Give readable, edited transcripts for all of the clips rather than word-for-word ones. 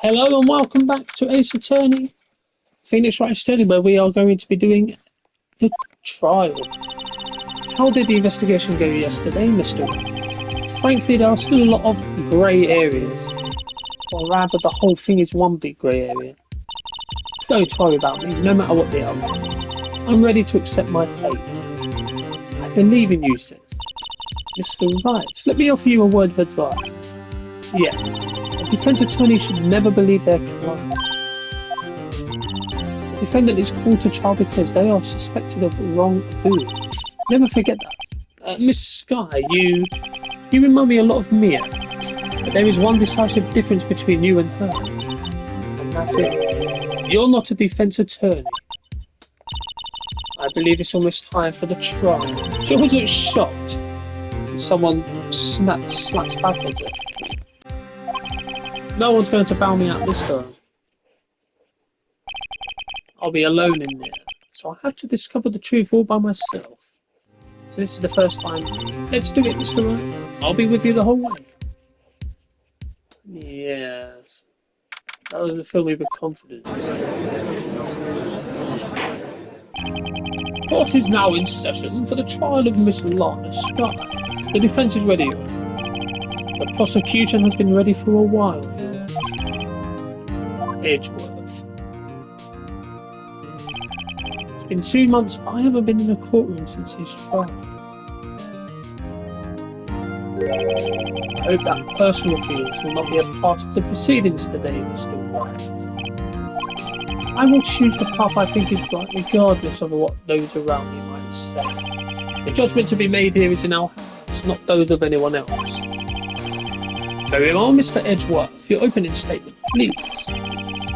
Hello and welcome back to Ace Attorney, Phoenix Wright Attorney, where we are going to be doing the trial. How did the investigation go yesterday, Mr. Wright? Frankly, there are still a lot of grey areas, or rather the whole thing is one big grey area. Don't worry about me, no matter what they are. I'm ready to accept my fate. I believe in you, sis. Mr. Wright, let me offer you a word of advice. Yes. A defense attorney should never believe their client. The defendant is called to trial because they are suspected of wrongdoing. Never forget that. Miss Sky, you remind me a lot of Mia. But there is one decisive difference between you and her. And that is, you're not a defense attorney. I believe it's almost time for the trial. She wasn't shocked when someone slaps back at it. No one's going to bail me out this time. I'll be alone in there, so I have to discover the truth all by myself. So this is the first time. Let's do it, Mr. Wright. I'll be with you the whole way. Yes. That doesn't fill me with confidence. Court is now in session for the trial of Miss Lana Sky. The defence is ready. The prosecution has been ready for a while. Edgeworth. It's been 2 months, but I haven't been in a courtroom since his trial. I hope that personal feelings will not be a part of the proceedings today, Mr. Wright. I will choose the path I think is right, regardless of what those around me might say. The judgment to be made here is in our hands, not those of anyone else. Very well, Mr. Edgeworth, your opening statement, please.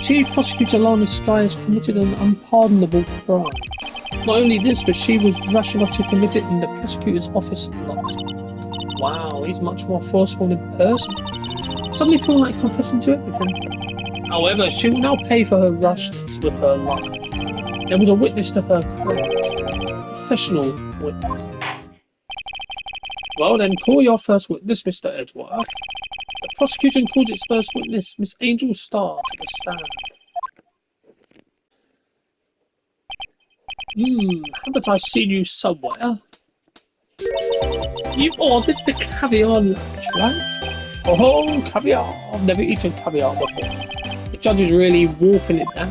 Chief Prosecutor Lana Sky has committed an unpardonable crime. Not only this, but she was rash enough to commit it in the prosecutor's office lot. Wow, he's much more forceful in person. I suddenly feel like confessing to everything. However, she will now pay for her rashness with her life. There was a witness to her crime. A professional witness. Well then, call your first witness, Mr. Edgeworth. The prosecution calls its first witness, Miss Angel Starr, to the stand. Haven't I seen you somewhere? You ordered the caviar lunch, right? Oh, caviar! I've never eaten caviar before. The judge is really wolfing it down.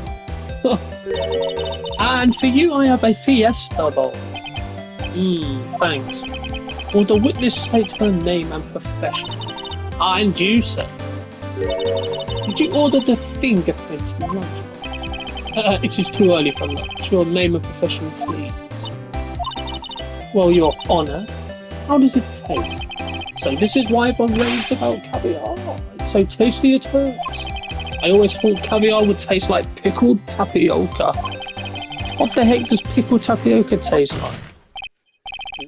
And for you, I have a fiesta bowl. Thanks. Will the witness state her name and profession? And you, sir. Did you order the fingerprint lunch? It is too early for lunch. Your name and profession, please. Well, Your Honour, how does it taste? So this is why everyone raves about caviar. It's so tasty it hurts. I always thought caviar would taste like pickled tapioca. What the heck does pickled tapioca taste like?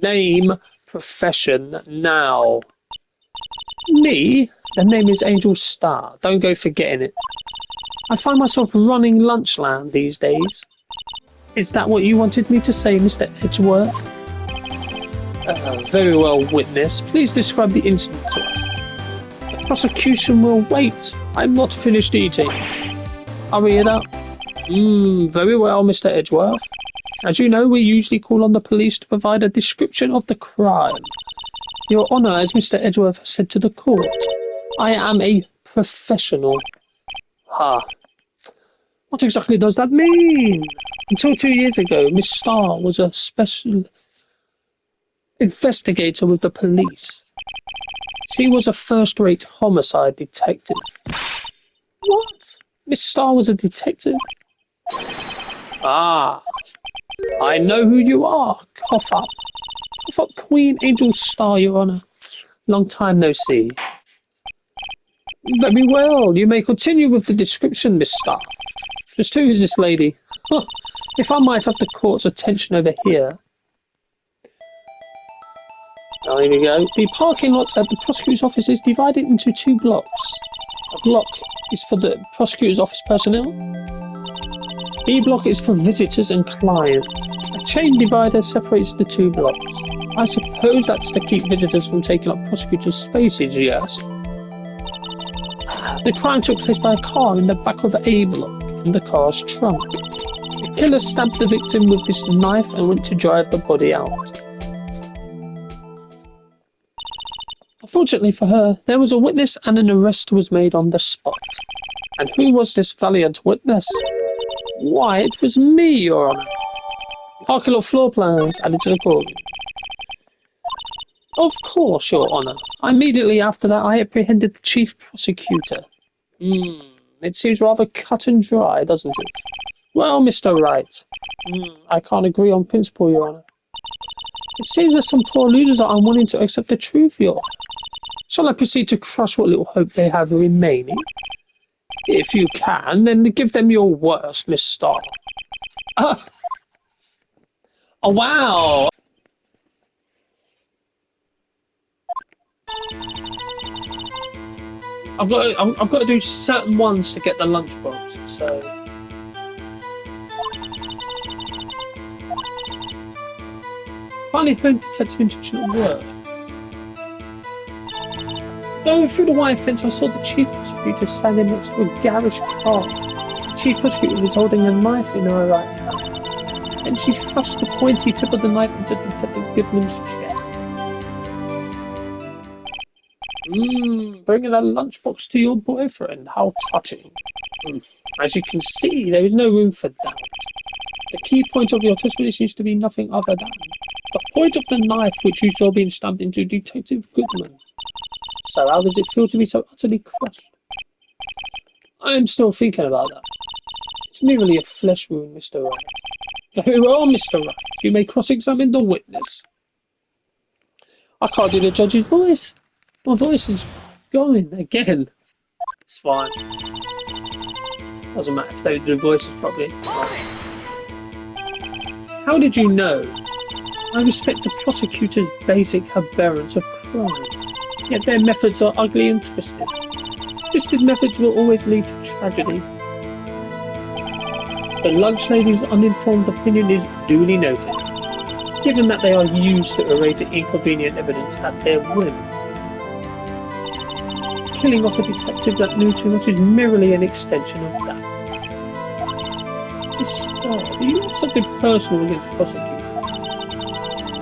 Name, profession, now. Me? The name is Angel Starr. Don't go forgetting it. I find myself running Lunchland these days. Is that what you wanted me to say, Mr. Edgeworth? Very well, witness. Please describe the incident to us. The prosecution will wait. I'm not finished eating. Hurry it up. Very well, Mr. Edgeworth. As you know, we usually call on the police to provide a description of the crime. Your Honour, as Mr. Edgeworth said to the court, I am a professional. What exactly does that mean? Until 2 years ago, Miss Starr was a special investigator with the police. She was a first-rate homicide detective. What? Miss Starr was a detective? I know who you are. Cough up. Cough up, Queen Angel Starr, Your Honour. Long time no see. Very well. You may continue with the description, Miss Starr. Just who is this lady? If I might have the court's attention over here. Oh, here we go. The parking lot at the prosecutor's office is divided into 2 blocks. A block is for the prosecutor's office personnel. B block is for visitors and clients. A chain divider separates the 2 blocks. I suppose that's to keep visitors from taking up prosecutors' spaces, yes? The crime took place by a car in the back of a block in the car's trunk. The killer stabbed the victim with this knife and went to drive the body out. Unfortunately for her, there was a witness and an arrest was made on the spot. And who was this valiant witness? Why, it was me, Your Honour. Parking lot floor plans added to the court. Of course, Your Honour. Immediately after that, I apprehended the chief prosecutor. It seems rather cut and dry, doesn't it? Well, Mr. Wright, I can't agree on principle, Your Honour. It seems that some poor losers are unwilling to accept the truth, Your Honour. Shall I proceed to crush what little hope they have remaining? If you can, then give them your worst, Miss Starr. Oh, wow! I've got to do certain ones to get the lunchbox, so... Finally home detective intuition at work. Going through the wire fence, I saw the chief prosecutor standing next to a garish car. The chief prosecutor was holding a knife in her right hand, and she thrust the pointy tip of the knife into Detective Goodman's chest. Bringing a lunchbox to your boyfriend, how touching. As you can see, there is no room for doubt. The key point of your testimony seems to be nothing other than the point of the knife which you saw being stabbed into Detective Goodman. So how does it feel to be so utterly crushed? I am still thinking about that. It's merely a flesh wound, Mr. Wright. Very well, Mr. Wright. You may cross-examine the witness. I can't do the judge's voice. My voice is going again. It's fine. Doesn't matter if they do the voices properly. How did you know? I respect the prosecutor's basic aberrance of crime. Yet their methods are ugly and twisted. Twisted methods will always lead to tragedy. The lunch lady's uninformed opinion is duly noted, given that they are used to erase inconvenient evidence at their whim. Killing off a detective that knew too much is merely an extension of that. Miss Starr, do you have something personal against the prosecutor?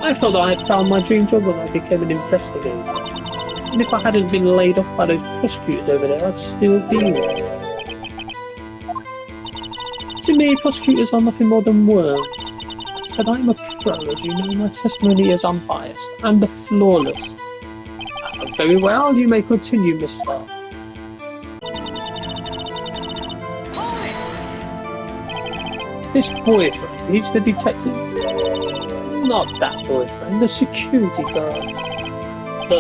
I felt that I had found my dream job when I became an investigator. And if I hadn't been laid off by those prosecutors over there, I'd still be there. To me, prosecutors are nothing more than worms. I said I'm a pro, as you know. My testimony is unbiased and flawless. Very well, you may continue, Miss Starr. This boyfriend, he's the detective? Not that boyfriend, the security guard.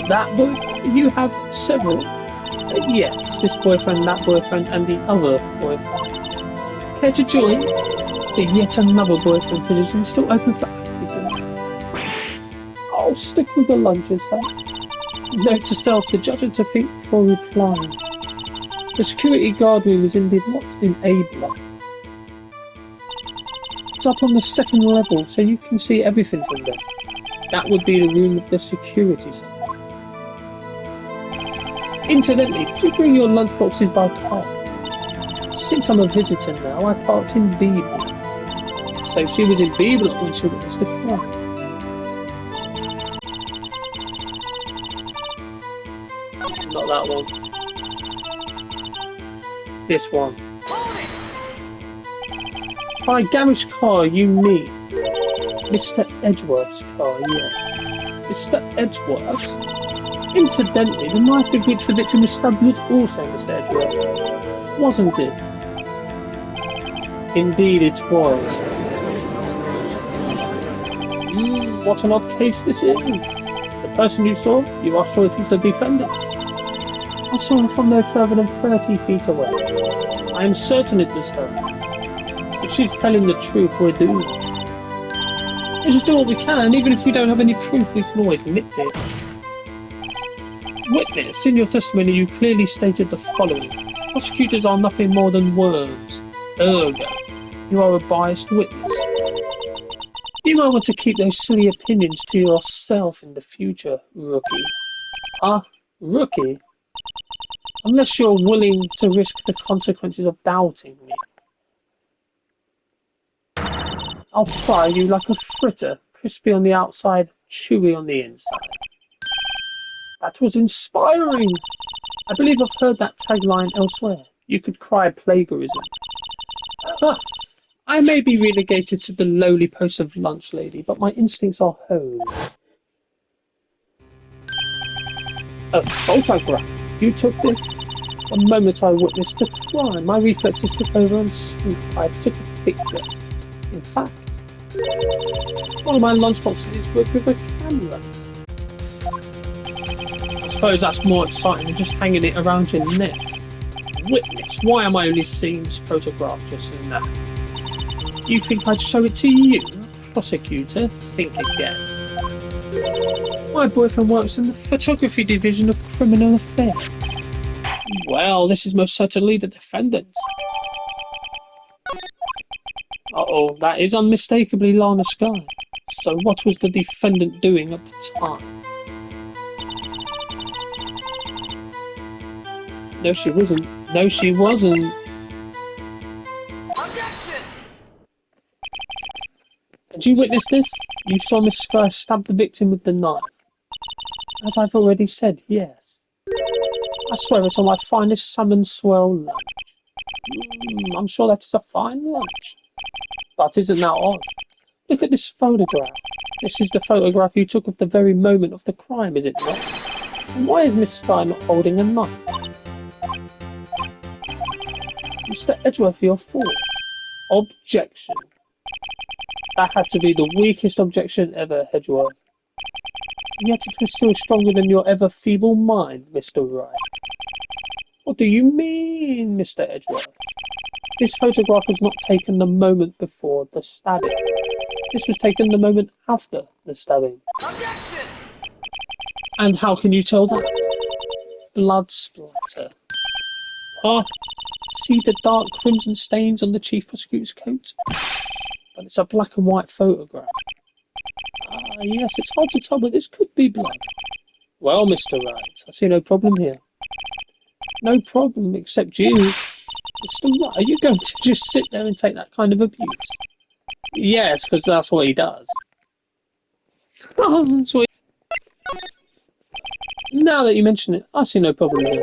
That boyfriend? You have several? Yes, this boyfriend, that boyfriend, and the other boyfriend. Care to join? The yet another boyfriend position is still open for applicants. I'll stick with the lunches, Note to self, the judge had to think before replying. The security guard room is indeed locked in A block. It's up on the second level, so you can see everything from there. That would be the room of the security center. Incidentally, did you bring your lunchboxes by car? Since I'm a visitor now, I parked in B block. So she was in B block when she witnessed the crime. Not that one. This one. By garage car, you mean Mr. Edgeworth's car, yes. Mr. Edgeworth's? Incidentally, the knife with which the victim was stabbed was also Mr. Edgeworth, wasn't it? Indeed it was. What an odd case this is. The person you saw, you are sure it was the defendant? I saw her from no further than 30 feet away. I am certain it was her. If she's telling the truth, we're doomed. We just do what we can, even if we don't have any proof, we can always nitpick. Witness, in your testimony you clearly stated the following. Prosecutors are nothing more than worms. Ergo, you are a biased witness. You might want to keep those silly opinions to yourself in the future, rookie. Rookie? Unless you're willing to risk the consequences of doubting me. I'll fry you like a fritter, crispy on the outside, chewy on the inside. That was inspiring. I believe I've heard that tagline elsewhere. You could cry plagiarism. I may be relegated to the lowly post of lunch lady, but my instincts are home. A photograph. You took this? The moment I witnessed the crime, my reflexes took over and I took a picture. In fact, one of my lunchboxes is equipped with a camera. I suppose that's more exciting than just hanging it around your neck. Witness, why am I only seeing this photograph just now? You think I'd show it to you? Prosecutor, think again. My boyfriend works in the photography division of criminal affairs. Well, this is most certainly the defendant. Uh-oh, that is unmistakably Lana Sky. So what was the defendant doing at the time? No, she wasn't. No, she wasn't. Did you witness this? You saw Miss Sky stab the victim with the knife. As I've already said, yes. I swear it's on my finest salmon swirl lunch. I'm sure that is a fine lunch. But isn't that odd? Look at this photograph. This is the photograph you took of the very moment of the crime, is it not? And why is Miss Sky not holding a knife? Mr. Edgeworth, you're fool. Objection. That had to be the weakest objection ever, Edgeworth. Yet it was still stronger than your ever feeble mind, Mr. Wright. What do you mean, Mr. Edgeworth? This photograph was not taken the moment before the stabbing. This was taken the moment after the stabbing. Objection! And how can you tell that? Blood splatter. Huh? See the dark crimson stains on the Chief Prosecutor's coat? But it's a black and white photograph. Yes, it's hard to tell, but this could be blood. Well, Mr. Wright, I see no problem here. No problem, except you. Mr. Wright, are you going to just sit there and take that kind of abuse? Yes, because that's what he does. That's what Now that you mention it, I see no problem here.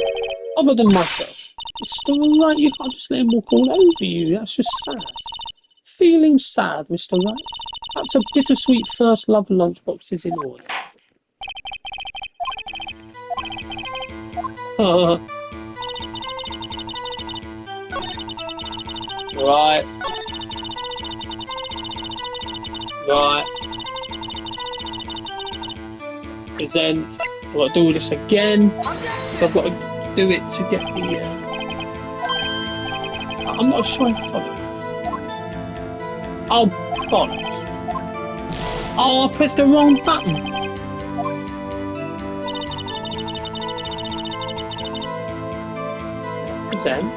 Other than myself. Mr. Wright, you can't just let him walk all over you. That's just sad. Feeling sad, Mr. Wright? Perhaps a bittersweet first love lunchbox is in order. Right. Right. Present. I've got to do all this again. Because I've got to do it to get the... I'm not sure I follow. Oh, bollocks. Oh, I pressed the wrong button. Present.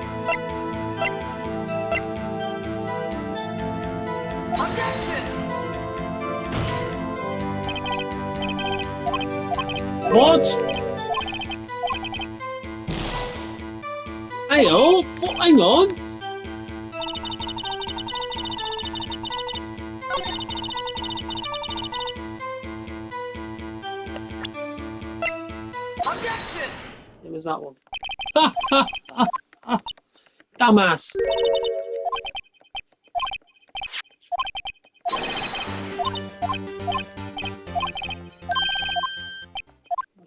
What? Hey, oh, hang on. It was that one. Ha ha ha ha! Dumbass.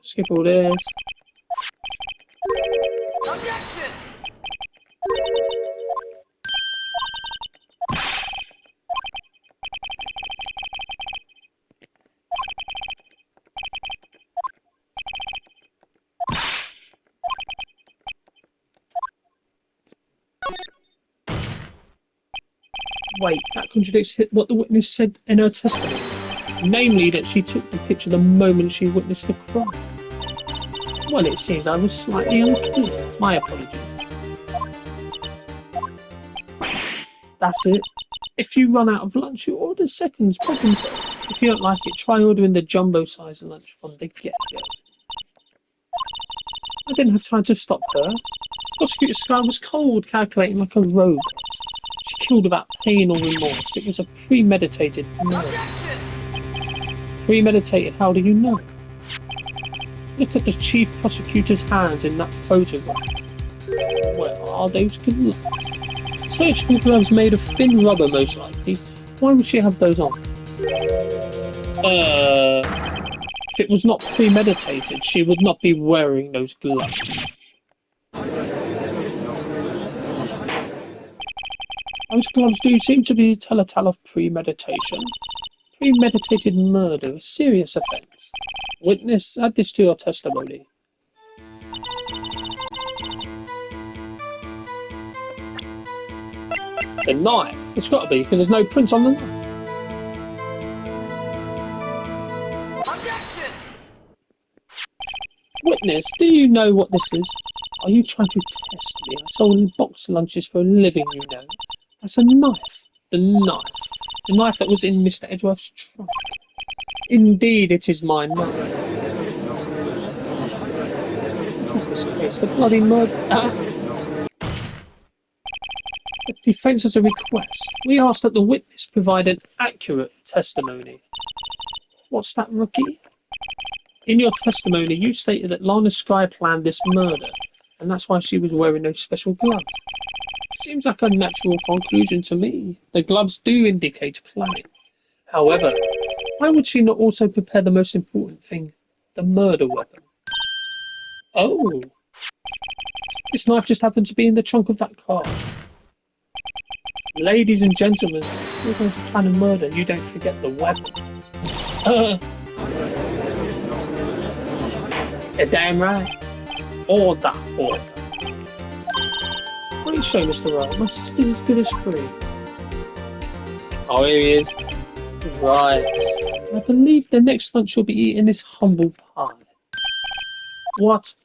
Skip all this. Objection! Wait, that contradicts what the witness said in her testimony. Namely, that she took the picture the moment she witnessed the crime. Well, it seems I was slightly unclear. My apologies. That's it. If you run out of lunch, you order seconds, problem solved. If you don't like it, try ordering the jumbo size lunch from the get-go. I didn't have time to stop her. Prosecutor Sky was cold, calculating like a robot. She killed without pain or remorse. It was a premeditated murder. Premeditated? How do you know? Look at the chief prosecutor's hands in that photograph. Well, are those gloves? Surgical gloves made of thin rubber, most likely. Why would she have those on? If it was not premeditated, she would not be wearing those gloves. Those gloves do seem to be telltale of premeditation. Premeditated murder, a serious offence. Witness, add this to your testimony. The knife? It's got to be, because there's no print on the knife. Objection! Witness, do you know what this is? Are you trying to test me? I sold box lunches for a living, you know. That's a knife. The knife. The knife that was in Mr. Edgeworth's trunk. Indeed, it is my knife. What was this case? The bloody murder. The defence has a request. We ask that the witness provide an accurate testimony. What's that, rookie? In your testimony, you stated that Lana Skye planned this murder, and that's why she was wearing those special gloves. Seems like a natural conclusion to me. The gloves do indicate planning. However, why would she not also prepare the most important thing, the murder weapon? Oh, this knife just happened to be in the trunk of that car. Ladies and gentlemen, if you're going to plan a murder, you don't forget the weapon. You're damn right. Order, order. Great show, Mr. Wright. My sister's as good as free. Oh, here he is. Right. I believe the next lunch you'll be eating is humble pie. What?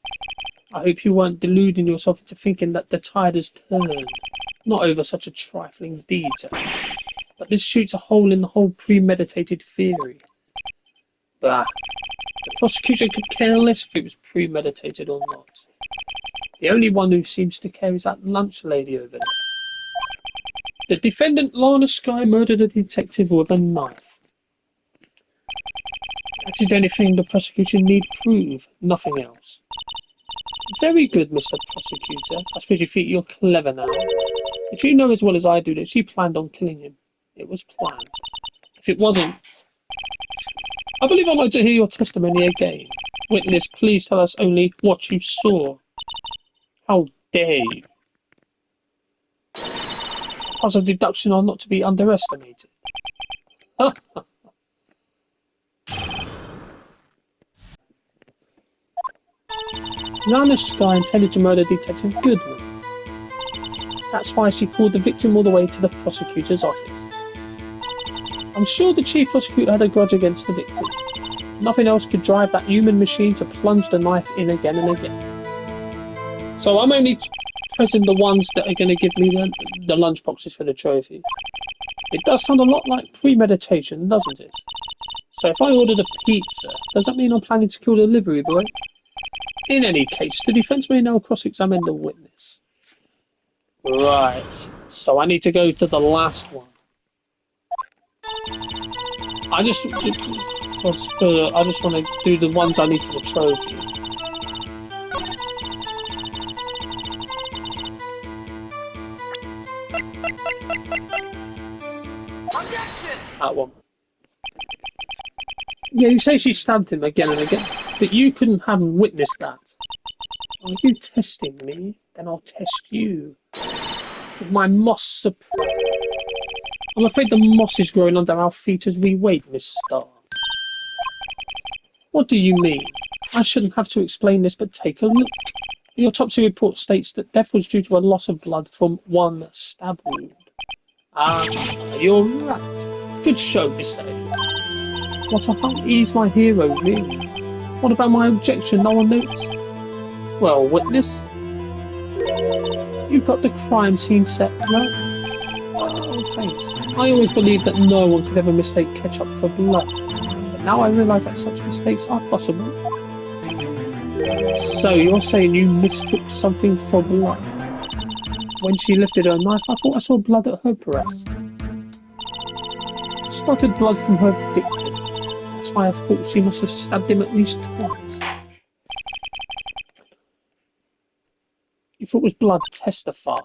I hope you weren't deluding yourself into thinking that the tide has turned. Not over such a trifling detail. But this shoots a hole in the whole premeditated theory. Bah. The prosecution could care less if it was premeditated or not. The only one who seems to care is that lunch lady over there. The defendant, Lana Skye, murdered a detective with a knife. That's the only thing the prosecution need prove, nothing else. Very good, Mr. Prosecutor. I suppose you think you're clever now. But you know as well as I do that she planned on killing him. It was planned. If it wasn't... I believe I'd like to hear your testimony again. Witness, please tell us only what you saw. How dare you? Powers of deduction are not to be underestimated. Lana Skye intended to murder Detective Goodwin. That's why she pulled the victim all the way to the prosecutor's office. I'm sure the chief prosecutor had a grudge against the victim. Nothing else could drive that human machine to plunge the knife in again and again. So I'm only pressing the ones that are going to give me the lunch boxes for the trophy. It does sound a lot like premeditation, doesn't it? So if I ordered a pizza, does that mean I'm planning to kill the delivery boy? In any case, the defence may now cross-examine the witness. Right, so I need to go to the last one. I just want to do the ones I need for the trophy. That one. Yeah, you say she stabbed him again and again, but you couldn't have witnessed that. Are you testing me? Then I'll test you. With my moss surprise. I'm afraid the moss is growing under our feet as we wait, Miss Starr. What do you mean? I shouldn't have to explain this, but take a look. The autopsy report states that death was due to a loss of blood from one stab wound. Ah, you're right. Good show, Mr. Edwards. What a hump, he's my hero, really. What about my objection? No one noticed. Well, witness, you've got the crime scene set right. Oh, thanks. I always believed that no one could ever mistake ketchup for blood. But now I realise that such mistakes are possible. So you're saying you mistook something for blood? When she lifted her knife, I thought I saw blood at her breast. Spotted blood from her victim. That's why I thought she must have stabbed him at least twice. You thought it was blood? Testify.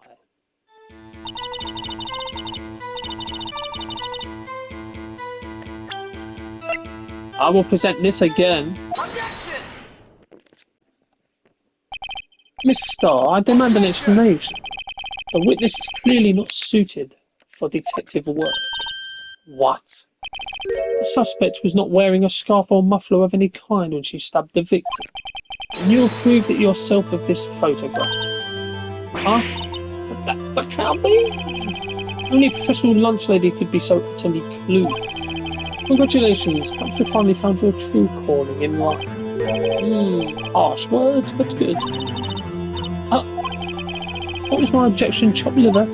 I will present this again. Objection! Miss Starr, I demand an explanation. The witness is clearly not suited for detective work. What? The suspect was not wearing a scarf or muffler of any kind when she stabbed the victim. And you approved it yourself of this photograph. Huh? That can't be? Only a professional lunch lady could be so utterly clueless. Congratulations, perhaps you finally found your true calling in life. Harsh words, but good. What was my objection, chopped liver?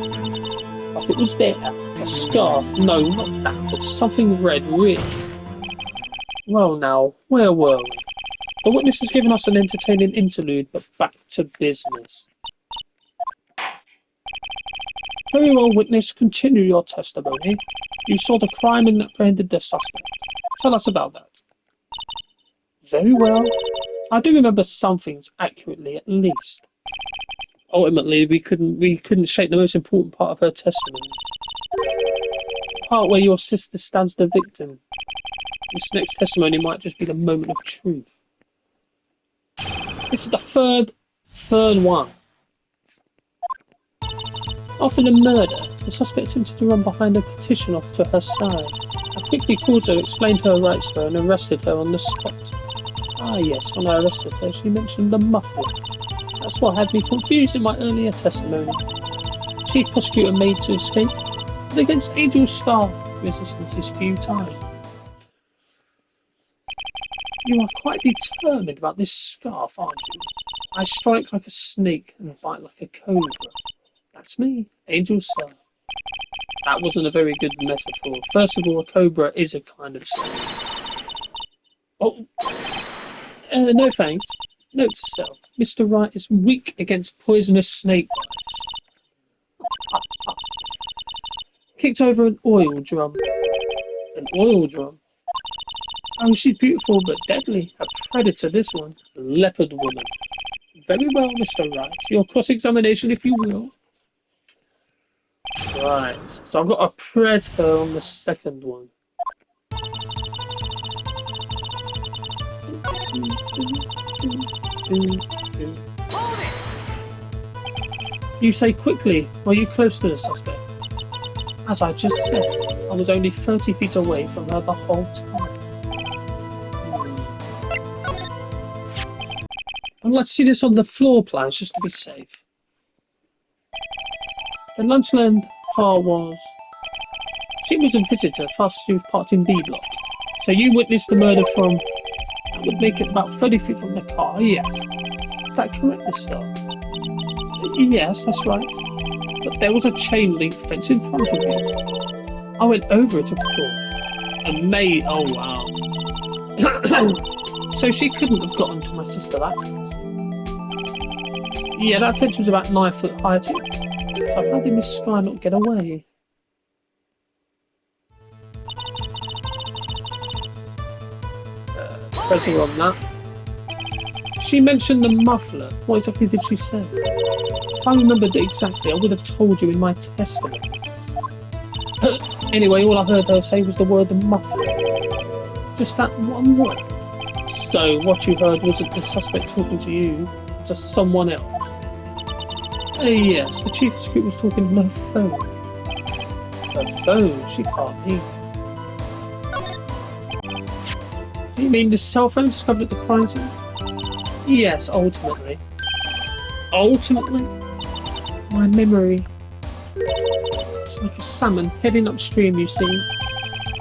But it was there. A scarf. No, not that, but something red, really. Well now, where were we? The witness has given us an entertaining interlude, but back to business. Very well, witness, continue your testimony. You saw the crime and apprehended the suspect. Tell us about that. Very well. I do remember some things accurately, at least. Ultimately, we couldn't shape the most important part of her testimony. The part where your sister stabs the victim. This next testimony might just be the moment of truth. This is the third one. After the murder, the suspect attempted to run behind a petition off to her side. I quickly called her, explained her rights to her, and arrested her on the spot. Ah yes, when I arrested her, she mentioned the muffler. That's what had me confused in my earlier testimony. Chief Prosecutor made to escape, but against Angel Starr, resistance is futile. You are quite determined about this scarf, aren't you? I strike like a snake and bite like a cobra. That's me, Angel Starr. That wasn't a very good metaphor. First of all, a cobra is a kind of snake. Oh, no thanks. Note to self, Mr. Wright is weak against poisonous snake bites. Kicked over an oil drum. An oil drum? Oh, she's beautiful but deadly. A predator, this one. A leopard woman. Very well, Mr. Wright. Your cross-examination, if you will. Right, so I've got a predator on the second one. Hold it! You say quickly. Are you close to the suspect? As I just said, I was only 30 feet away from her the whole time. I'd like to see this on the floor plans just to be safe. The Lunchland car was... She was a visitor, fast she was parked in B block. So you witnessed the murder from... That would make it about 30 feet from the car, yes. Is that correct, Miss Starr? Yes, that's right. But there was a chain link fence in front of you. I went over it, of course. And made... Oh, wow. So she couldn't have gotten to my sister that fence. Yeah, that fence was about 9 foot high too. So how did Miss Sky not get away? Pressure on that. She mentioned the muffler. What exactly did she say? If I remembered it exactly, I would have told you in my testimony. Anyway, all I heard her say was the word muffler. Just that one word. So what you heard wasn't the suspect talking to you, to someone else? Yes, the chief prosecutor was talking on her phone. Her phone? She can't hear. Do you mean the cell phone discovered at the crime scene? Yes, ultimately. Ultimately? My memory. It's like a salmon heading upstream, you see.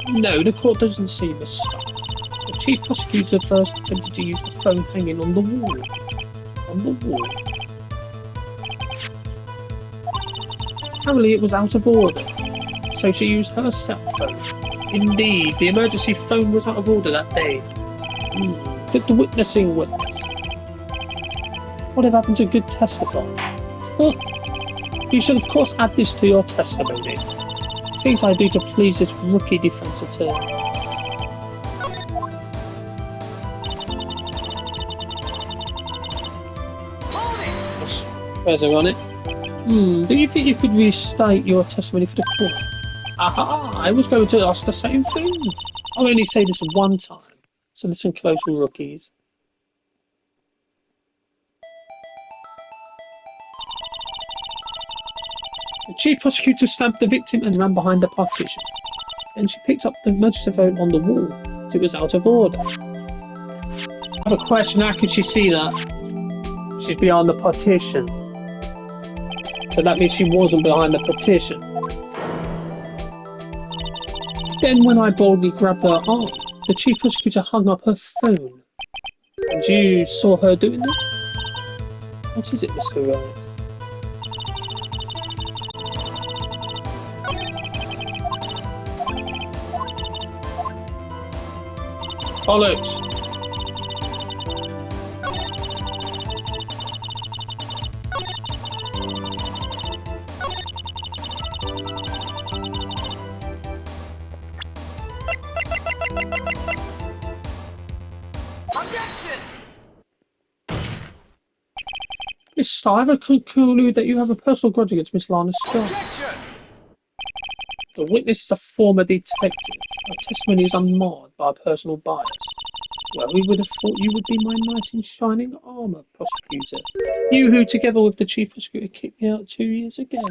No, the court doesn't see Miss Starr. The chief prosecutor first attempted to use the phone hanging on the wall. On the wall. Apparently it was out of order, so she used her cell phone. Indeed, the emergency phone was out of order that day. Did the witnessing witness? What if happens a good testify? Huh. You should of course add this to your testimony. Things I do to please this rookie defense attorney. That's pressure on it. Do you think you could restate your testimony for the court? Aha! I was going to ask the same thing. I'll only say this one time, so listen close, rookies. The chief prosecutor stabbed the victim and ran behind the partition. Then she picked up the emergency phone on the wall. It was out of order. I have a question, how could she see that? She's behind the partition. So that means she wasn't behind the partition. Then when I boldly grabbed her arm, the chief prosecutor hung up her phone. And you saw her doing this? What is it, Mr. Wright? Bollocks. Miss Starr, I have a conclude that you have a personal grudge against Miss Lana Starr. The witness is a former detective. Her testimony is unmarred by a personal bias. Well, who would have thought you would be my knight in shining armour, prosecutor? You who, together with the chief prosecutor, kicked me out 2 years ago.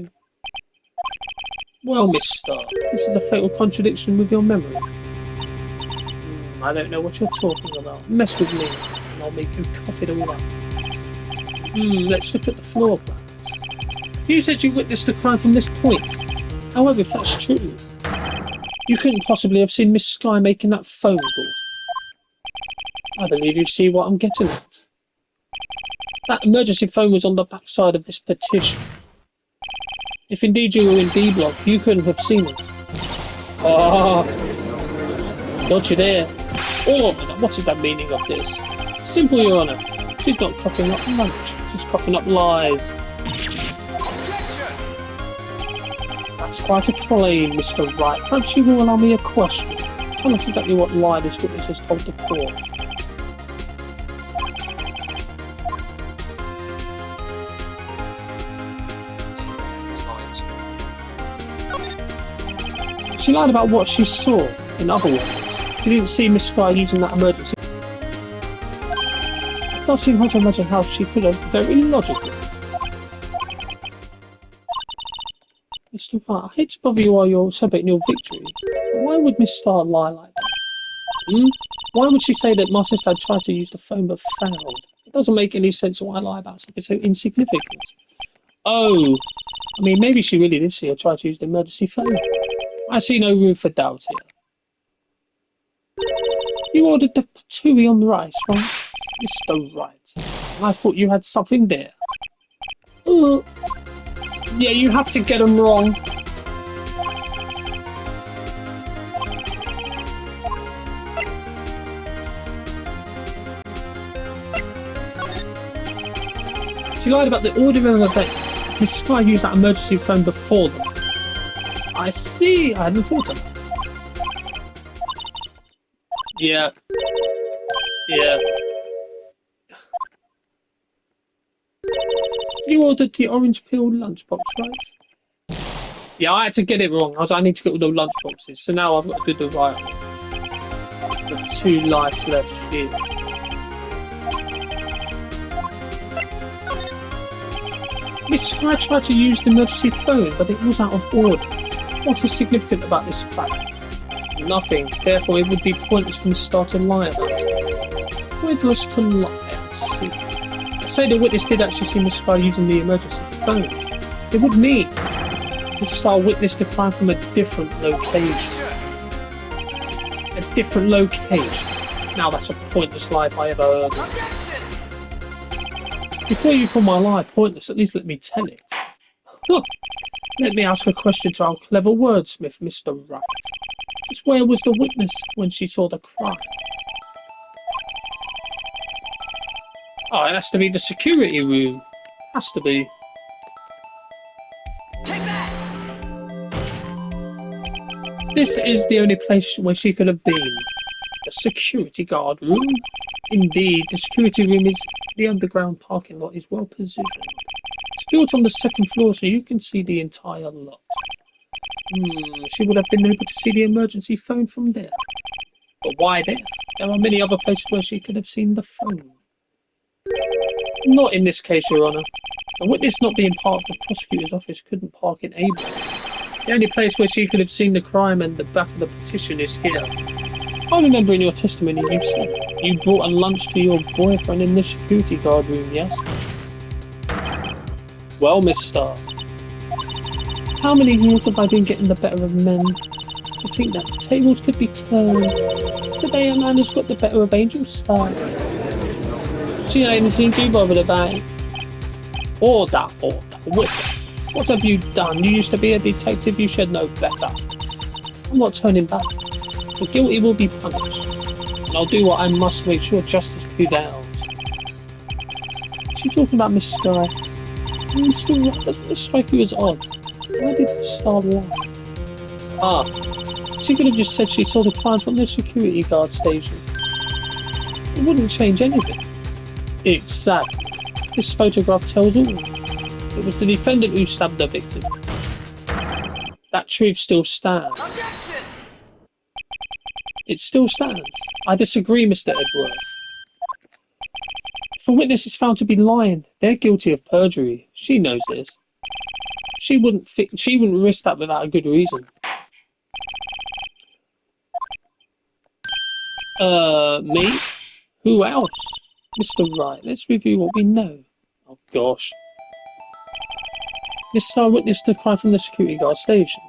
Well, Miss Starr, this is a fatal contradiction with your memory. I don't know what you're talking about. Mess with me, and I'll make you cough it all up. Let's look at the floor plans. You said you witnessed the crime from this point. However, if that's true, you couldn't possibly have seen Miss Sky making that phone call. I believe you see what I'm getting at. That emergency phone was on the backside of this petition. If indeed you were in D block, you couldn't have seen it. Don't you dare. Oh, what is the meaning of this? Simple, Your Honour. She's not coughing up lunch. She's coughing up lies. That's quite a claim, Mr. Wright. Perhaps you will allow me a question. Tell us exactly what lie this witness has told the court. She lied about what she saw. In other words, she didn't see Miss Sky using that emergency. It does seem hard to imagine how she could have, very logically. Mr. Wright, I hate to bother you while you're celebrating your victory, but why would Miss Starr lie like that? Why would she say that my sister had tried to use the phone but failed? It doesn't make any sense why I lie about something so insignificant. Oh, I mean, maybe she really did see her try to use the emergency phone. I see no room for doubt here. You ordered the patooey on the rice, right? Mr. Wright. I thought you had something there. Yeah, you have to get them wrong. She lied about the order of events. Miss Sky used that emergency phone before them. I see. I hadn't thought of that. Yeah. You ordered the orange peel lunchbox, right? Yeah, I had to get it wrong. I need to get all the lunchboxes, so now I've got to do the right one. With 2 life left here. Miss Sky tried to use the emergency phone, but it was out of order. What is significant about this fact? Nothing. Therefore, it would be pointless for me to start to lie about it. Pointless to lie, I see. Say the witness did actually see Miss Sky using the emergency phone. It would mean Miss Sky witnessed the crime from a different location. A different location. Now that's a pointless lie if I ever heard it. Before you call my lie pointless, at least let me tell it. Let me ask a question to our clever wordsmith, Mr. Wright. Just where was the witness when she saw the crime? Oh, it has to be the security room. Has to be. Take that! This is the only place where she could have been. The security guard room. Indeed, the security room is the underground parking lot is well positioned. It's built on the second floor so you can see the entire lot. She would have been able to see the emergency phone from there. But why there? There are many other places where she could have seen the phone. Not in this case, Your Honour. A witness not being part of the prosecutor's office couldn't park in Able. The only place where she could have seen the crime and the back of the petition is here. I remember in your testimony you said you brought a lunch to your boyfriend in the security guard room, yes? Well, Miss Starr, how many years have I been getting the better of men? To think that tables could be turned. Today a man has got the better of Angel Starr. She ain't even seemed too bothered about it. Order. Witness. What have you done? You used to be a detective, you should know better. I'm not turning back. The guilty will be punished. And I'll do what I must to make sure justice prevails. Is she talking about Miss Sky? Mr. Wright, doesn't this strike you as odd? Why did Miss Star lie? She could have just said she saw the crime from the security guard station. It wouldn't change anything. Exactly. This photograph tells all. It was the defendant who stabbed the victim. That truth still stands. Objection! It still stands. I disagree, Mr. Edgeworth. If a witness is found to be lying, they're guilty of perjury. She knows this. She wouldn't risk that without a good reason. Me? Who else? Mr. Wright, let's review what we know. Oh, gosh. Miss Starr witnessed the crime from the security guard station.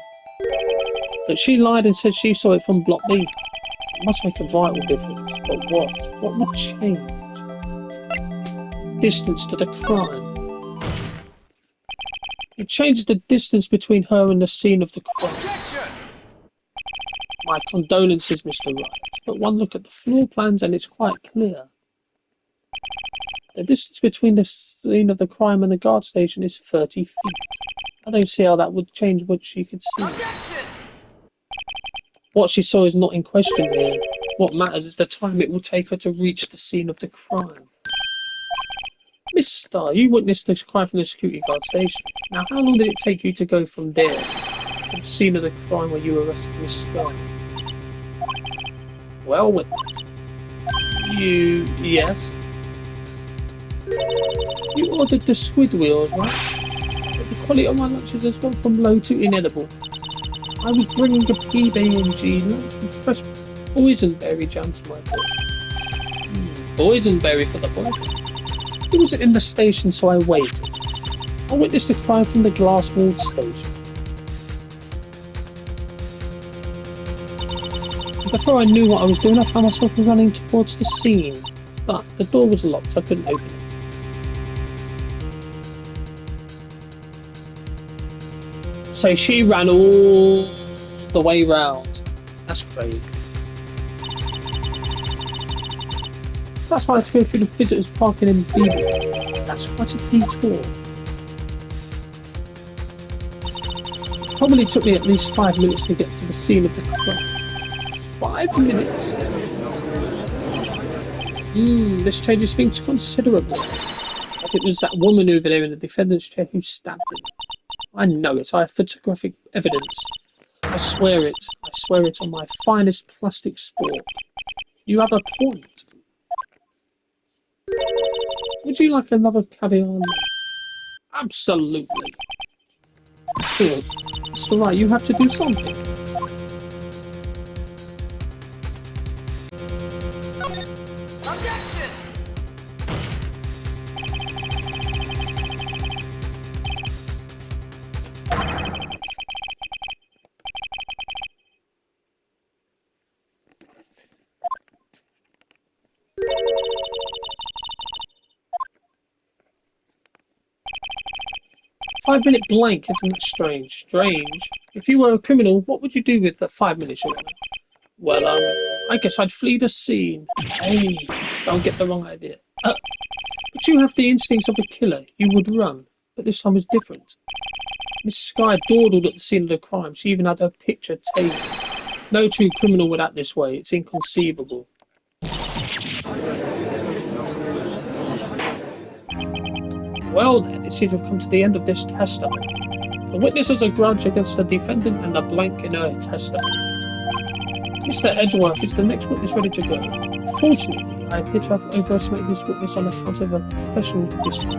But she lied and said she saw it from Block B. It must make a vital difference. But what? What would change? Distance to the crime. It changes the distance between her and the scene of the crime. Objection! My condolences, Mr. Wright, but one look at the floor plans and it's quite clear. The distance between the scene of the crime and the guard station is 30 feet. I don't see how that would change what she could see. Objection! What she saw is not in question here. What matters is the time it will take her to reach the scene of the crime. Miss Starr, you witnessed the crime from the security guard station. Now, how long did it take you to go from there to the scene of the crime where you arrested Miss Starr? Well, witness. Yes? You ordered the squid wheels, right? But the quality of my lunches has gone from low to inedible. I was bringing a PB&G lunch with fresh boysenberry jam to my boyfriend. Boysenberry for the boyfriend? He wasn't in the station, so I waited. I witnessed the crime from the glass-walled station. Before I knew what I was doing, I found myself running towards the scene. But the door was locked, I couldn't open it. So she ran all the way round. That's crazy. That's why I had to go through the visitors parking in Beaver. That's quite a detour. It probably took me at least 5 minutes to get to the scene of the crime. 5 minutes? This changes things considerably. But it was that woman over there in the defendant's chair who stabbed him. I know it. I have photographic evidence. I swear it. I swear it on my finest plastic sport. You have a point. Would you like another caviar? Absolutely. Good. Mr. Wright, you have to do something. Objection! 5 minute blank, isn't that strange? Strange. If you were a criminal, what would you do with the 5 minutes, Your Honor? Well, I guess I'd flee the scene. Hey, don't get the wrong idea. But you have the instincts of a killer. You would run, but this time was different. Miss Sky dawdled at the scene of the crime. She even had her picture taken. No true criminal would act this way. It's inconceivable. Well then, it seems we've come to the end of this testimony. The witness has a grudge against the defendant and a blank in her testimony. Mr. Edgeworth is the next witness ready to go. Fortunately, I appear to have overestimated this witness on account of a professional history.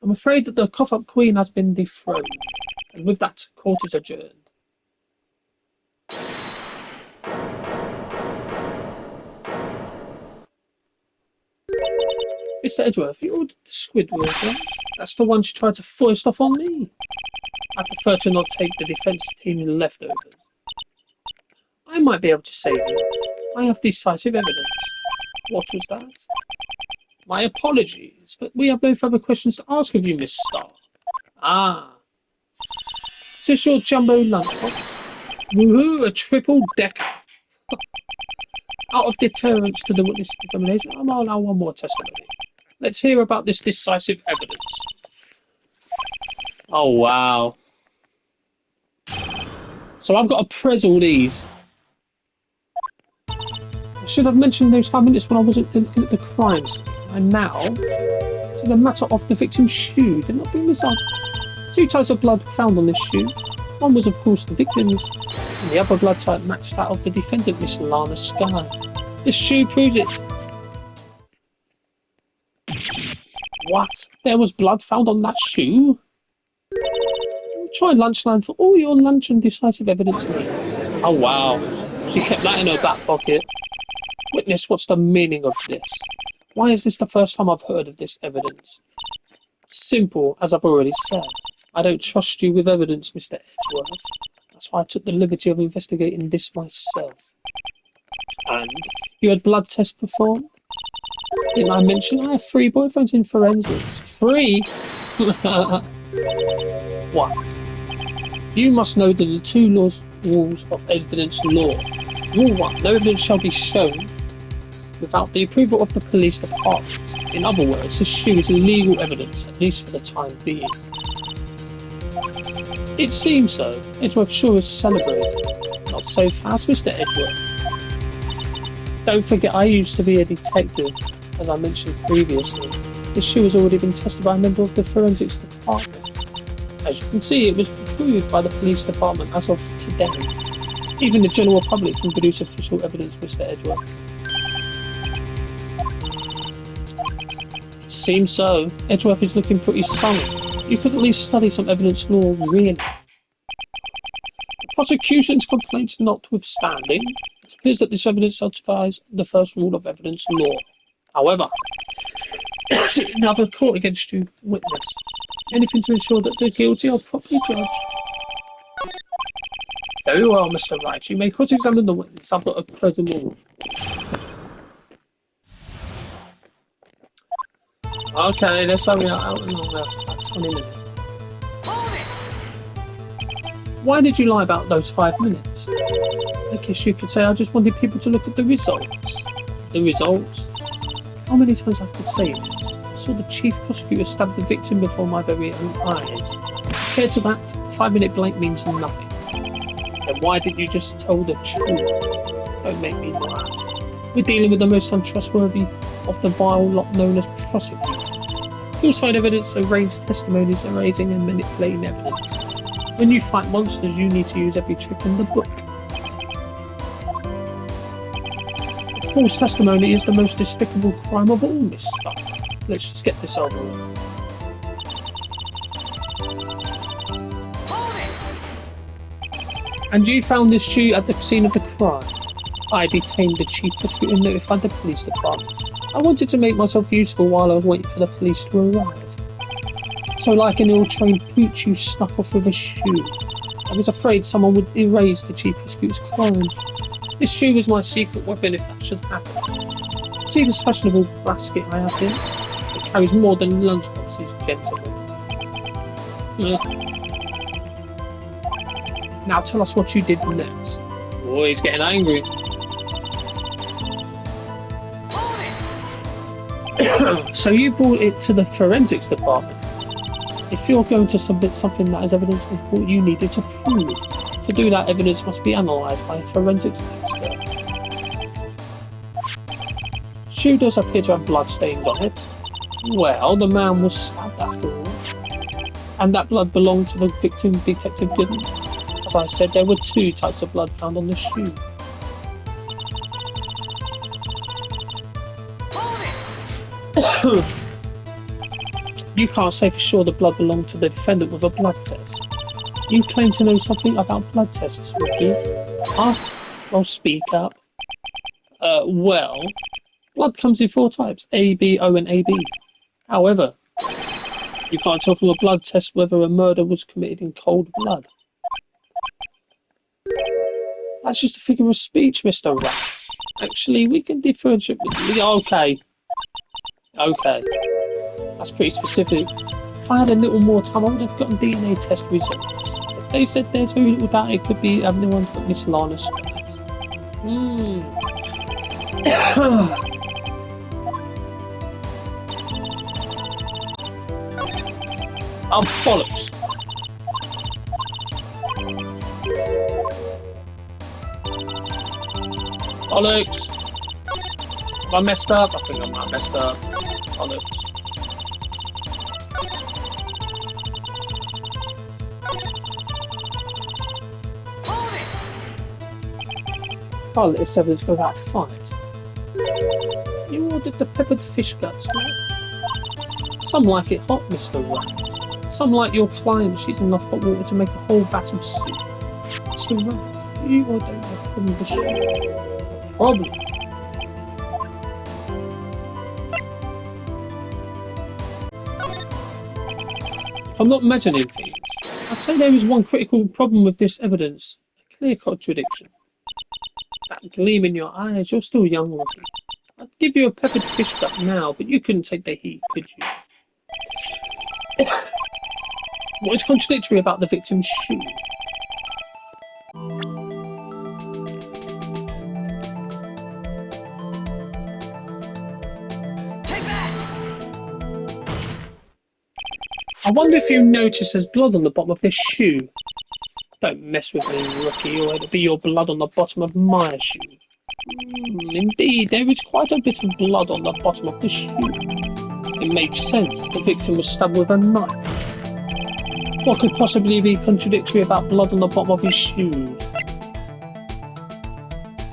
I'm afraid that the cough-up queen has been dethroned, and with that, court is adjourned. Mr. Edgeworth, you ordered the Squidward, right? That's the one she tried to foist off on me. I prefer to not take the defence team leftovers. I might be able to save you. I have decisive evidence. What was that? My apologies, but we have no further questions to ask of you, Miss Starr. Ah. Is this your jumbo lunchbox? Woohoo, a triple decker. Out of deterrence to the witness determination, I'll allow one more testimony. Let's hear about this decisive evidence. Oh, wow. So I've got to press all these. I should have mentioned those 5 minutes when I wasn't looking at the crime scene. And now, to the matter of the victim's shoe. Did not bring this up. 2 types of blood found on this shoe. One was, of course, the victim's, and the other blood type matched that of the defendant, Miss Lana Sky. This shoe proves it. What? There was blood found on that shoe? Try Lunchline for all your lunch and decisive evidence needs. Oh wow. She kept that in her back pocket. Witness, what's the meaning of this? Why is this the first time I've heard of this evidence? Simple, as I've already said. I don't trust you with evidence, Mr. Edgeworth. That's why I took the liberty of investigating this myself. And you had blood tests performed? Didn't I mention I have 3 boyfriends in forensics? 3? What? You must know the 2 rules of evidence law. Rule 1. No evidence shall be shown without the approval of the police department. In other words, this shoe is legal evidence, at least for the time being. It seems so. Edgeworth sure is celebrated. Not so fast, Mr. Edgeworth. Don't forget, I used to be a detective, as I mentioned previously. This shoe has already been tested by a member of the forensics department. As you can see, it was proved by the police department as of today. Even the general public can produce official evidence, Mr. Edgeworth. Seems so. Edgeworth is looking pretty sullen. You could at least study some evidence law, really. The prosecution's complaints notwithstanding, it appears that this evidence satisfies the first rule of evidence law. However, now the court against you, witness. Anything to ensure that the guilty are properly judged. Very well, Mr. Wright. You may cross-examine the witness. I've got a present rule. Okay, let's hurry out and on about 20 minutes. Why did you lie about those 5 minutes? I guess you could say I just wanted people to look at the results. The results? How many times I have to say this? I saw the chief prosecutor stab the victim before my very own eyes. Compared to that, 5-minute blank means nothing. Then why didn't you just tell the truth? Don't make me laugh. We're dealing with the most untrustworthy of the vile lot known as prosecutors. Falsified evidence, arranged testimonies, erasing and manipulating evidence. When you fight monsters, you need to use every trick in the book. False testimony is the most despicable crime of all, Miss Starr. Let's just get this over with. And you found this shoe at the scene of the crime. I detained the chief prosecutor and notified the police department. I wanted to make myself useful while I was waiting for the police to arrive. So like an ill-trained pooch, you snuck off with a shoe. I was afraid someone would erase the chief prosecutor's crime. This shoe was my secret weapon if that should happen. See this fashionable basket I have here? It carries more than lunchboxes, gentlemen. Now tell us what you did next. Oh, he's getting angry. So you brought it to the forensics department. If you're going to submit something that has evidence of what you needed to prove, to do that, evidence must be analysed by a forensics expert. Shoe does appear to have blood stains on it. Well, the man was stabbed after all. And that blood belonged to the victim, Detective Goodman. As I said, there were 2 types of blood found on the shoe. You can't say for sure the blood belonged to the defendant with a blood test. You claim to know something about blood tests, would you? Huh? Well, speak up. Well, blood comes in 4 types, A, B, O and AB. However, you can't tell from a blood test whether a murder was committed in cold blood. That's just a figure of speech, Mr. Wright. Actually, we can differentiate. Okay. That's pretty specific. If I had a little more time, I would have gotten DNA test results. But they said there's very little doubt it could be anyone but Miss Lana Strauss. Oh, bollocks. Bollocks. Have I messed up? I think I might have messed up. Bollocks. Can't let this evidence go without fight. You ordered the peppered fish guts, right? Some like it hot, Mr. Wright. Some like your client she's enough hot water to make a whole vat of soup. Mr. Wright, you or don't have a problem with the shoe. Problem. If I'm not imagining things, I'd say there is one critical problem with this evidence. A clear contradiction. That gleam in your eyes, you're still young looking. I'd give you a peppered fish gut now, but you couldn't take the heat, could you? What is contradictory about the victim's shoe? Take that! I wonder if you notice there's blood on the bottom of this shoe. Don't mess with me, rookie, or it'll be your blood on the bottom of my shoe. Indeed, there is quite a bit of blood on the bottom of the shoe. It makes sense. The victim was stabbed with a knife. What could possibly be contradictory about blood on the bottom of his shoes?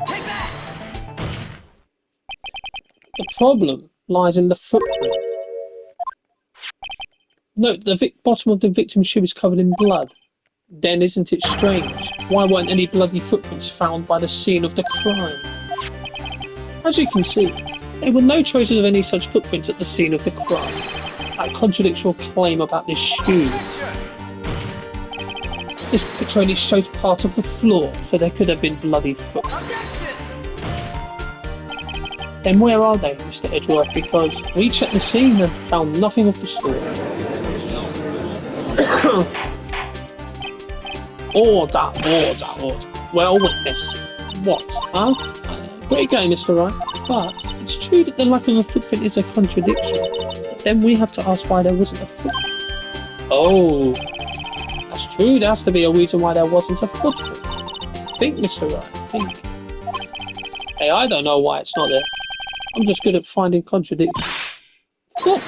Take that! The problem lies in the footprint. Note, the bottom of the victim's shoe is covered in blood. Then isn't it strange? Why weren't any bloody footprints found by the scene of the crime? As you can see, there were no traces of any such footprints at the scene of the crime. That contradicts your claim about this shoe. This picture only shows part of the floor, so there could have been bloody footprints. Then where are they, Mr. Edgeworth? Because we checked the scene and found nothing of the sort. Order. Well, witness. What? Huh? Great game, Mr. Wright. But it's true that the lack of a footprint is a contradiction. But then we have to ask why there wasn't a footprint. Oh, that's true. There has to be a reason why there wasn't a footprint. Think, Mr. Wright. Think. Hey, I don't know why it's not there. I'm just good at finding contradictions. What?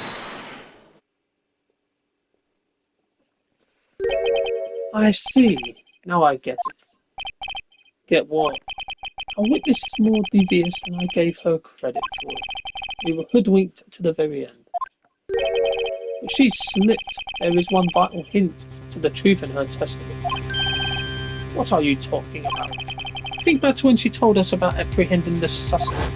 I see. Now I get it. Get what? A witness is more devious than I gave her credit for. We were hoodwinked to the very end. But she slipped. There is one vital hint to the truth in her testimony. What are you talking about? Think back to when she told us about apprehending the suspect.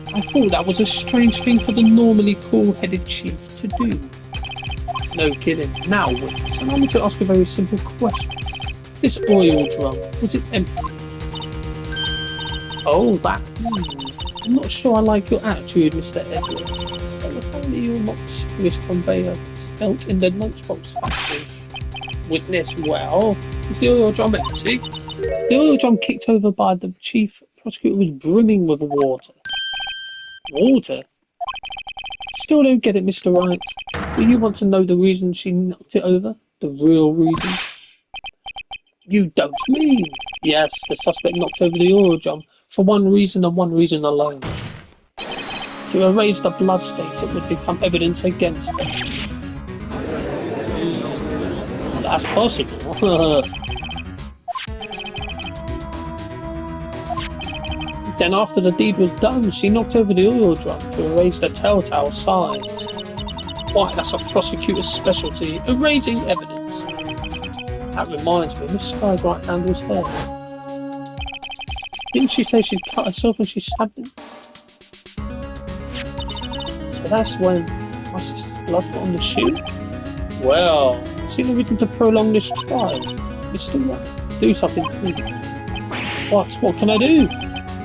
I thought that was a strange thing for the normally cool-headed chief to do. No kidding. Now, witness, allow me to ask a very simple question. This oil drum, was it empty? Oh, that. I'm not sure I like your attitude, Mr. Edward. But apparently you're not the serious conveyor dealt in the lunchbox factory. Witness, well, is the oil drum empty? The oil drum kicked over by the chief prosecutor was brimming with water. Water? Still don't get it, Mr. Wright. Do you want to know the reason she knocked it over? The real reason? You don't mean? Yes, the suspect knocked over the oil drum for one reason and one reason alone. To erase the blood stains that would become evidence against her. That's possible. Then after the deed was done, she knocked over the oil drum to erase the telltale signs. Why, that's a prosecutor's specialty, erasing evidence. That reminds me, Miss Sky's right hand was hurt. Didn't she say she'd cut herself when she stabbed him? So that's when my sister's blood got on the shoe? Well, I see no reason to prolong this trial. Mr. Wright, do something, please. What can I do?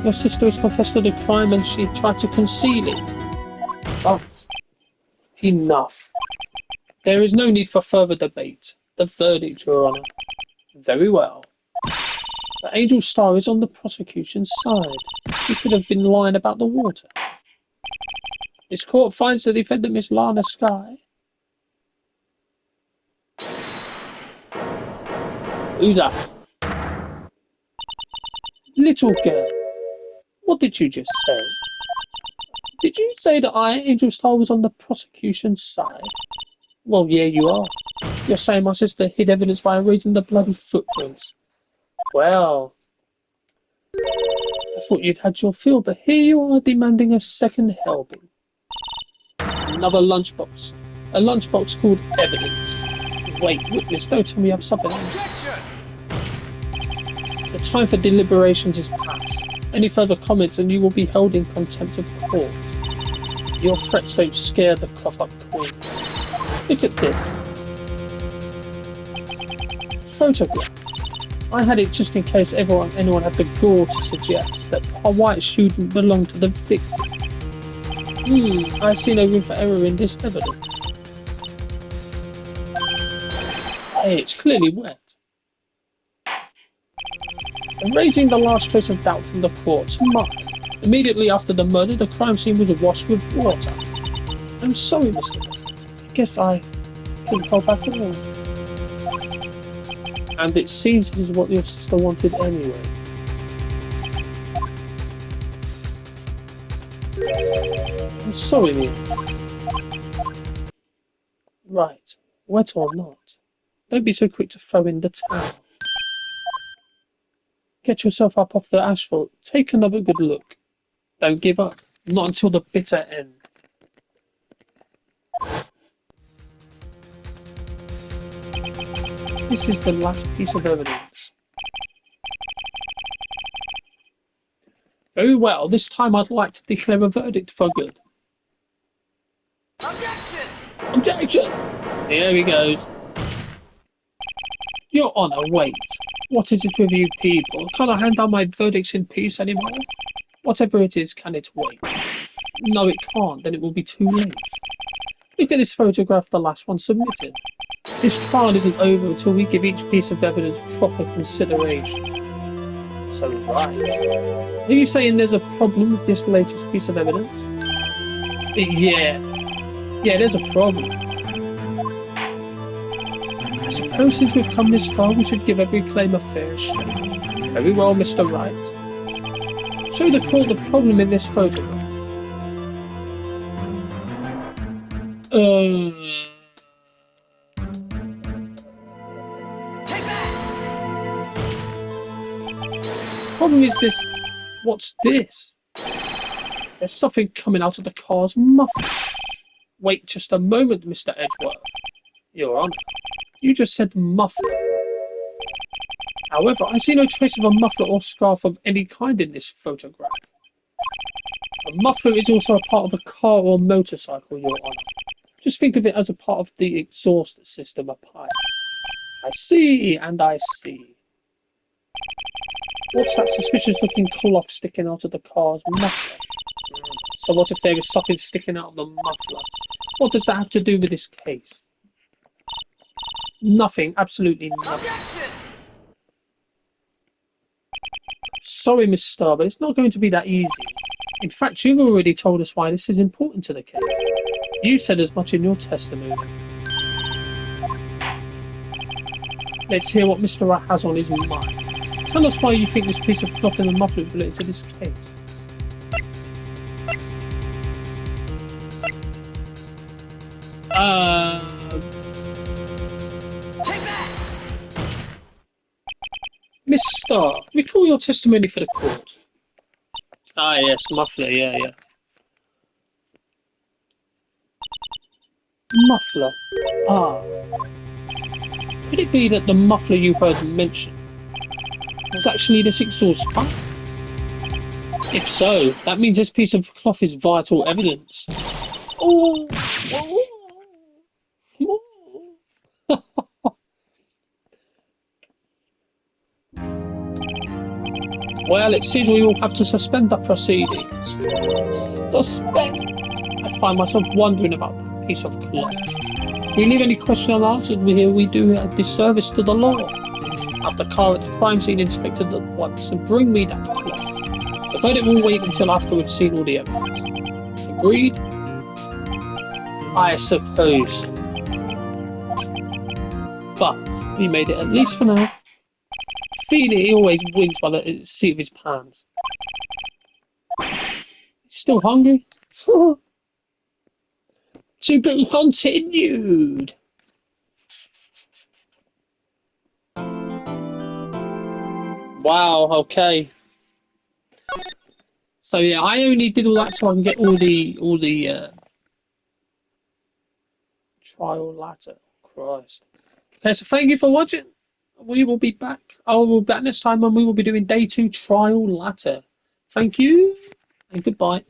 Your sister has confessed to the crime and she tried to conceal it. But enough. There is no need for further debate. The verdict, Your Honour. Very well. The Angel Star is on the prosecution's side. She could have been lying about the water. This court finds the defendant, Miss Lana Sky. Who's that? Little girl. What did you just say? Did you say that Angel Star, was on the prosecution's side? Well, yeah, you are. You're saying my sister hid evidence by erasing the bloody footprints. Well, I thought you'd had your fill, but here you are demanding a second helping. Another lunchbox. A lunchbox called evidence. Wait, witness, don't tell me you have something else. The time for deliberations is past. Any further comments and you will be held in contempt of court. Your threats don't scare the cough-up queen. Look at this. Photograph. I had it just in case anyone had the gall to suggest that a white shouldn't belong to the victim. I see no room for error in this evidence. Hey, it's clearly wet. Erasing the last trace of doubt from the court's mind. Immediately after the murder, the crime scene was washed with water. I'm sorry, Mr. Wright. I guess I couldn't help after all. And it seems it is what your sister wanted anyway. I'm sorry, Mia. Right, wet or not, don't be so quick to throw in the towel. Get yourself up off the asphalt. Take another good look. Don't give up. Not until the bitter end. This is the last piece of evidence. Very well. This time I'd like to declare a verdict for good. Objection! Objection! Here he goes. Your Honour, wait. What is it with you people? Can't I hand down my verdicts in peace anymore? Whatever it is, can it wait? No, it can't. Then it will be too late. Look at this photograph, the last one submitted. This trial isn't over until we give each piece of evidence proper consideration. So, right. Are you saying there's a problem with this latest piece of evidence? Yeah, there's a problem. I suppose since we've come this far, we should give every claim a fair shake. Very well, Mr. Wright. Show the court the problem in this photograph. Take that! Problem is this. What's this? There's something coming out of the car's muffler. Wait just a moment, Mr. Edgeworth. Your Honour, you just said muffler. However, I see no trace of a muffler or scarf of any kind in this photograph. A muffler is also a part of a car or motorcycle, Your Honour. Just think of it as a part of the exhaust system, a pipe. I see, and I see. What's that suspicious-looking cloth sticking out of the car's muffler? So what if there is something sticking out of the muffler? What does that have to do with this case? Nothing, absolutely nothing. Objection! Sorry, Miss Starr, but it's not going to be that easy. In fact, you've already told us why this is important to the case. You said as much in your testimony. Let's hear what Mr. Wright has on his mind. Tell us why you think this piece of cloth in the muffler is related to this case. Take that! Miss Starr, recall your testimony for the court. Ah, yes, muffler, yeah. Muffler. Ah. Could it be that the muffler you heard mentioned was actually this exhaust pipe? If so, that means this piece of cloth is vital evidence. Oh! Well, it seems we will have to suspend the proceedings. Suspend? I find myself wondering about that piece of cloth. If we leave any question unanswered here, we do a disservice to the law. Have the car at the crime scene inspected at once and bring me that cloth. The verdict will wait until after we've seen all the evidence. Agreed? I suppose. But we made it at least for now. Feeling he always wins by the seat of his pants. Still hungry? To be continued. Wow, okay. So yeah, I only did all that so I can get all the trial latter. Christ. Okay, so thank you for watching. We will be back. I will be back next time when we will be doing day 2 trial latter. Thank you and goodbye.